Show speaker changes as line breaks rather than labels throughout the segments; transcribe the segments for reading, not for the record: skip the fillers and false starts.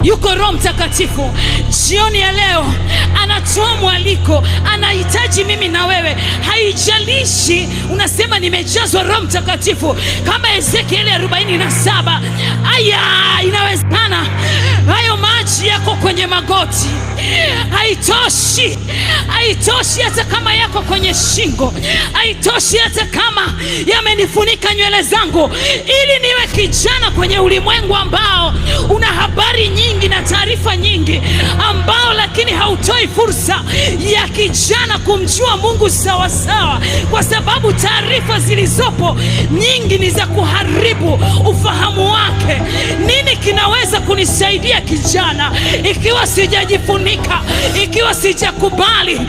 Yuko Roho Mtakatifu jioni ya leo, anatoa mwaliko, anahitaji mimi na wewe. Haijalishi unasema nimejazwa Roho Mtakatifu kama Ezekieli 47. Aya, inawezekana hayo maji yako kwenye magoti. Haitoshi, haitoshi hata kama yako kwenye shingo. Haitoshi hata kama yamenifunika nywele zangu. Ili niwe kijana kwenye ulimwengu ambao una habari nyingi na taarifa nyingi, ambao lakini hautoi fursa ya kijana kumjua Mungu sawa sawa, kwa sababu taarifa zilizopo nyingi ni za kuharibu ufahamu wake. Nini kinaweza kunisaidia kijana ikiwa sijajifunika, ikiwa sijakubali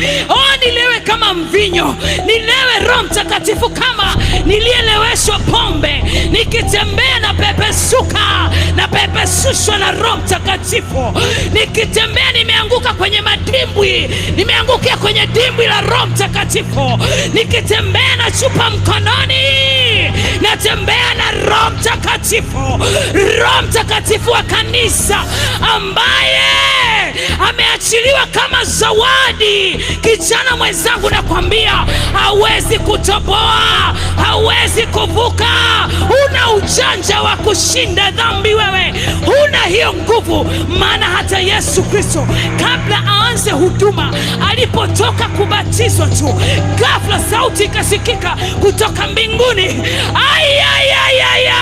nilewe kama mvinyo, nilewe Roho Mtakatifu kama nilieleweshwa pombe, nikitembea na pepesuka na pepesushwa na Roho Mtakatifu, nikitembea nimeanguka kwenye madimbwi, nimeangukia kwenye dimbwi la Roho Mtakatifu, nikitembea na chupa mkononi, natembea na Roho Mtakatifu, Roho Mtakatifu wa kanisa ambaye ameachiliwa kama zawadi. Kijana mwenzangu, nakwambia hawezi kutoboa, hawezi kuvuka. Huna ujanja wa kushinda dhambi wewe, huna hiyo nguvu. Maana hata Yesu Kristo kabla aanze huduma, alipotoka kubatizwa tu, ghafla sauti ikasikika kutoka mbinguni, ayayayaya,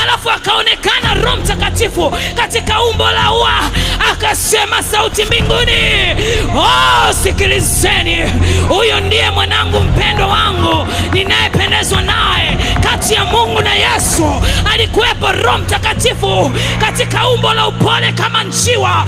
alafu akaonekana Roho Mtakatifu katika umbo la ua, akasema sauti mbinguni, sikilizeni, huyo ndiye mwanangu mpendwa wangu ninayependezwa naye. Kati ya Mungu na Yesu alikuwepo Roho Mtakatifu katika umbo la upole kama njiwa.